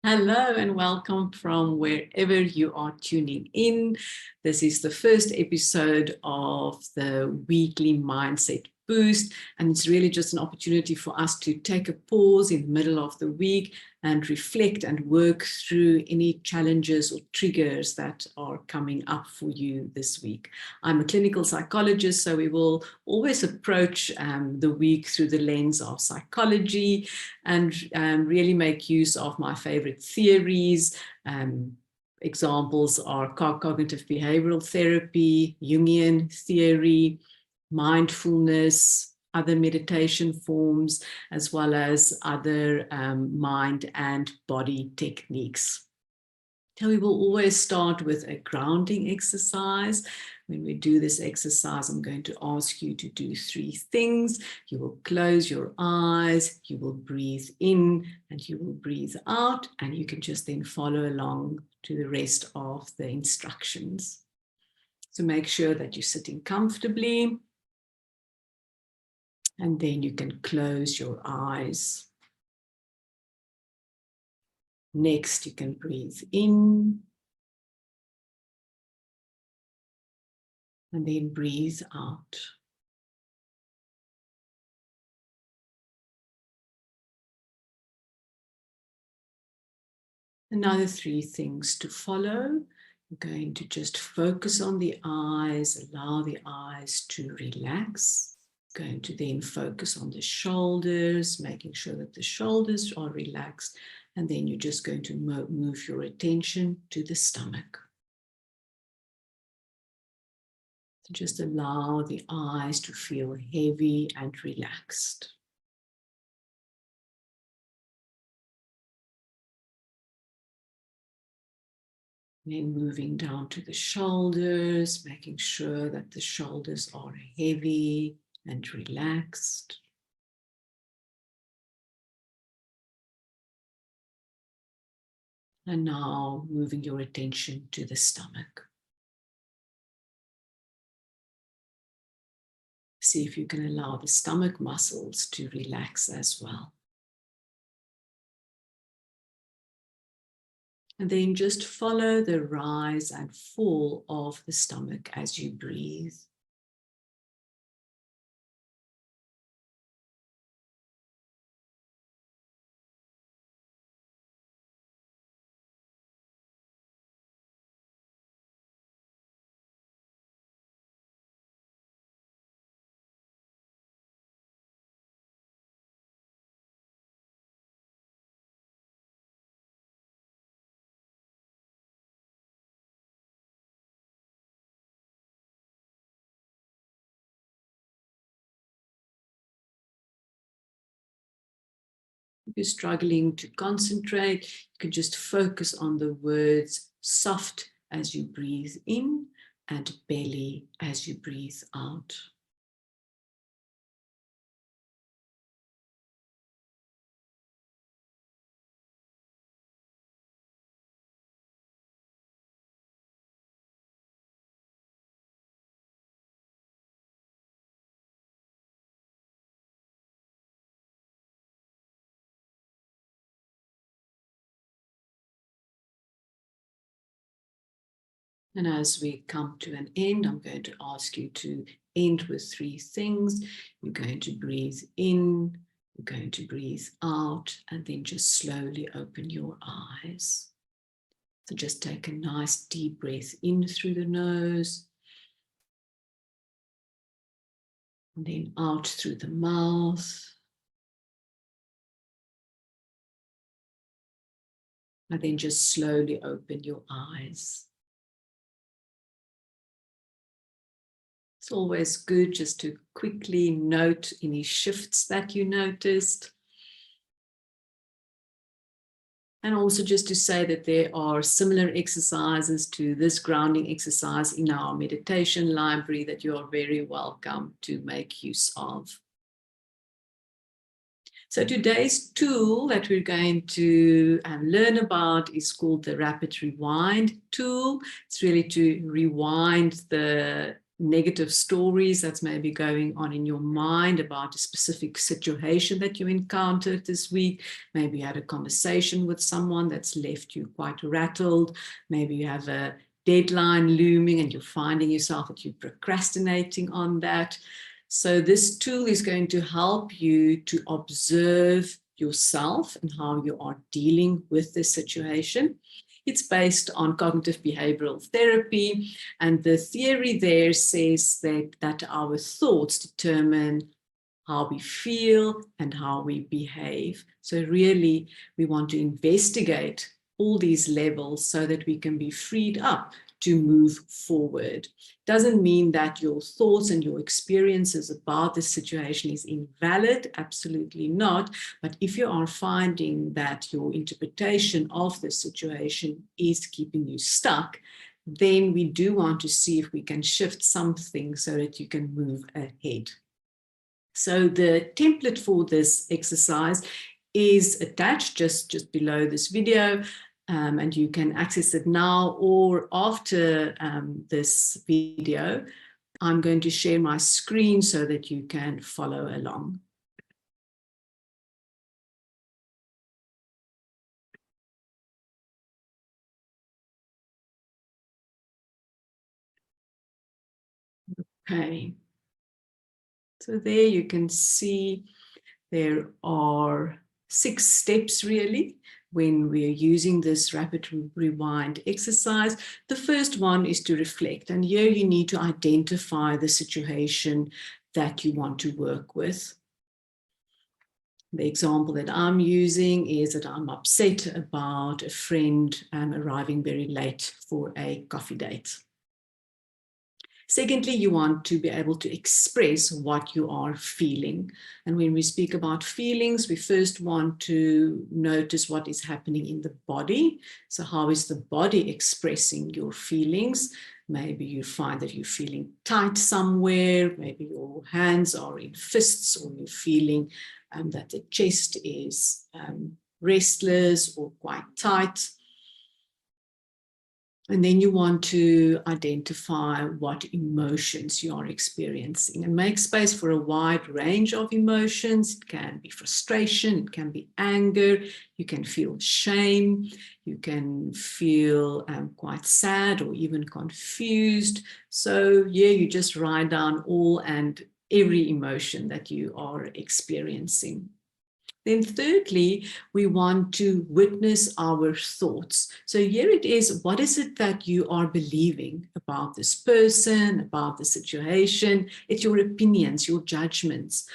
Hello and welcome from wherever you are tuning in. This is the first episode of the weekly Mindset Boost, and it's really just an opportunity for us to take a pause in the middle of the week and reflect and work through any challenges or triggers that are coming up for you this week. I'm a clinical psychologist, so we will always approach the week through the lens of psychology and really make use of my favorite theories. Examples are cognitive behavioral therapy, Jungian theory, mindfulness, other meditation forms, as well as other mind and body techniques. So we will always start with a grounding exercise. When we do this exercise, I'm going to ask you to do 3 things. You will close your eyes, you will breathe in, and you will breathe out, and you can just then follow along to the rest of the instructions. So make sure that you're sitting comfortably, and then you can close your eyes. Next, you can breathe in, and then breathe out. Another 3 things to follow. I'm going to just focus on the eyes, allow the eyes to relax. I'm going to then focus on the shoulders, making sure that the shoulders are relaxed. And then you're just going to move your attention to the stomach. So just allow the eyes to feel heavy and relaxed. Then moving down to the shoulders, making sure that the shoulders are heavy and relaxed. And now moving your attention to the stomach. See if you can allow the stomach muscles to relax as well. And then just follow the rise and fall of the stomach as you breathe. If you're struggling to concentrate, you can just focus on the words soft as you breathe in and belly as you breathe out. And as we come to an end, I'm going to ask you to end with 3 things. You're going to breathe in, you're going to breathe out, and then just slowly open your eyes. So just take a nice deep breath in through the nose, and then out through the mouth. And then just slowly open your eyes. It's always good just to quickly note any shifts that you noticed. And also just to say that there are similar exercises to this grounding exercise in our meditation library that you are very welcome to make use of. So today's tool that we're going to learn about is called the Rapid Rewind tool. It's really to rewind the negative stories that's maybe going on in your mind about a specific situation that you encountered this week. Maybe you had a conversation with someone that's left you quite rattled. Maybe you have a deadline looming and you're finding yourself that you're procrastinating on that. So this tool is going to help you to observe yourself and how you are dealing with this situation. It's based on cognitive behavioral therapy, and the theory there says that our thoughts determine how we feel and how we behave. So really, we want to investigate all these levels so that we can be freed up to move forward. Doesn't mean that your thoughts and your experiences about the situation is invalid, absolutely not. But if you are finding that your interpretation of the situation is keeping you stuck, then we do want to see if we can shift something so that you can move ahead. So the template for this exercise is attached just below this video. And you can access it now or after this video. I'm going to share my screen so that you can follow along. Okay. So there you can see there are 6 steps really when we're using this rapid rewind exercise. The first one is to reflect, and here you need to identify the situation that you want to work with. The example that I'm using is that I'm upset about a friend arriving very late for a coffee date. Secondly, you want to be able to express what you are feeling. And when we speak about feelings, we first want to notice what is happening in the body. So how is the body expressing your feelings? Maybe you find that you're feeling tight somewhere. Maybe your hands are in fists, or you're feeling that the chest is restless or quite tight. And then you want to identify what emotions you are experiencing and make space for a wide range of emotions. It can be frustration, it can be anger, you can feel shame, you can feel quite sad or even confused. So yeah, you just write down all and every emotion that you are experiencing. Then thirdly, we want to witness our thoughts. So here it is, what is it that you are believing about this person, about the situation? It's your opinions, your judgments.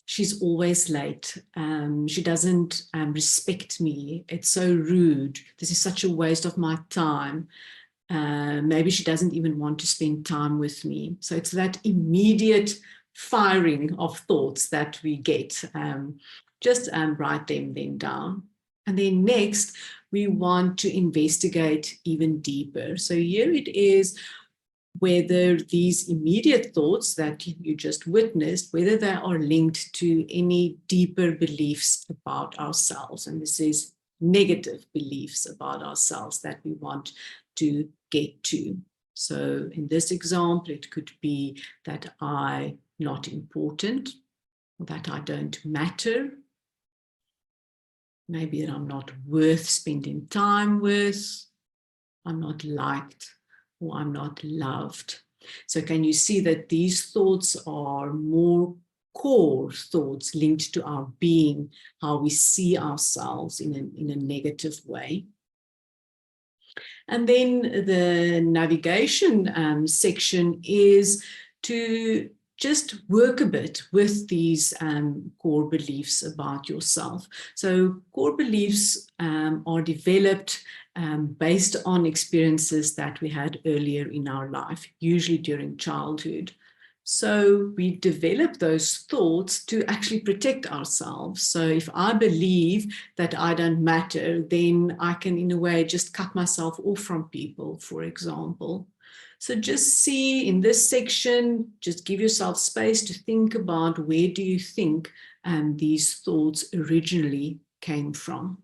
She's always late. She doesn't respect me. It's so rude. This is such a waste of my time. Maybe she doesn't even want to spend time with me. So it's that immediate firing of thoughts that we get. Just write them then down. And then next, we want to investigate even deeper. So here it is, whether these immediate thoughts that you just witnessed, whether they are linked to any deeper beliefs about ourselves. And this is negative beliefs about ourselves that we want to get to. So in this example, it could be that I'm not important, or that I don't matter. Maybe that I'm not worth spending time with, I'm not liked, or I'm not loved. So can you see that these thoughts are more core thoughts linked to our being, how we see ourselves in a negative way? And then the navigation section is to just work a bit with these core beliefs about yourself. So core beliefs are developed based on experiences that we had earlier in our life, usually during childhood. So we develop those thoughts to actually protect ourselves. So if I believe that I don't matter, then I can, in a way, just cut myself off from people, for example. So just see in this section, just give yourself space to think about where do you think these thoughts originally came from.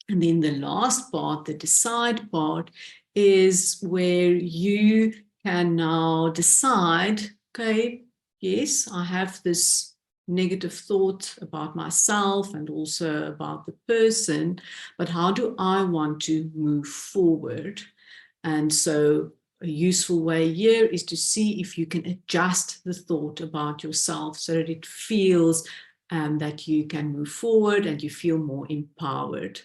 And then the last part, the decide part, is where you can now decide, okay, yes, I have this negative thought about myself and also about the person, but how do I want to move forward? And so a useful way here is to see if you can adjust the thought about yourself so that it feels that you can move forward and you feel more empowered.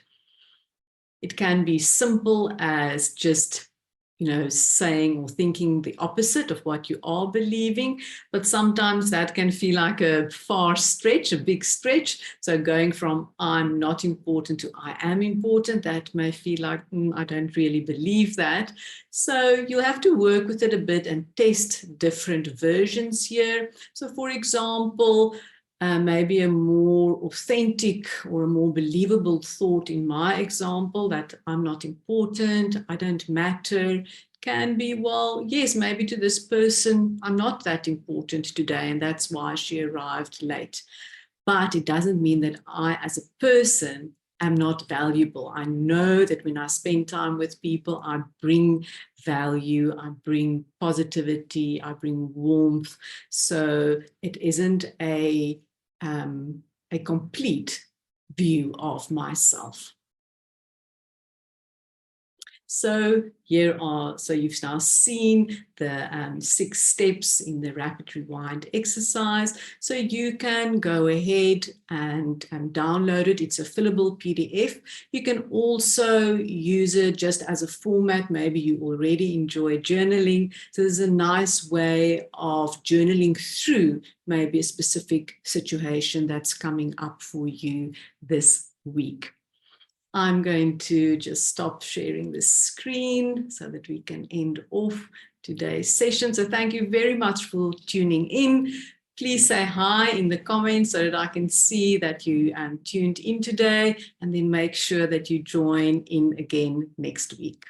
It can be simple as just, saying or thinking the opposite of what you are believing, but sometimes that can feel like a far stretch, a big stretch. So going from I'm not important to I am important, that may feel like, I don't really believe that. So you'll have to work with it a bit and test different versions here. So for example, maybe a more authentic or a more believable thought in my example, that I'm not important, I don't matter, can be, well, yes, maybe to this person, I'm not that important today, and that's why she arrived late. But it doesn't mean that I, as a person, am not valuable. I know that when I spend time with people, I bring value, I bring positivity, I bring warmth. So it isn't a complete view of myself. So so you've now seen the 6 steps in the rapid rewind exercise. So you can go ahead and download it. It's a fillable PDF. You can also use it just as a format. Maybe you already enjoy journaling. So there's a nice way of journaling through maybe a specific situation that's coming up for you this week. I'm going to just stop sharing the screen so that we can end off today's session. So thank you very much for tuning in. Please say hi in the comments so that I can see that you tuned in today, and then make sure that you join in again next week.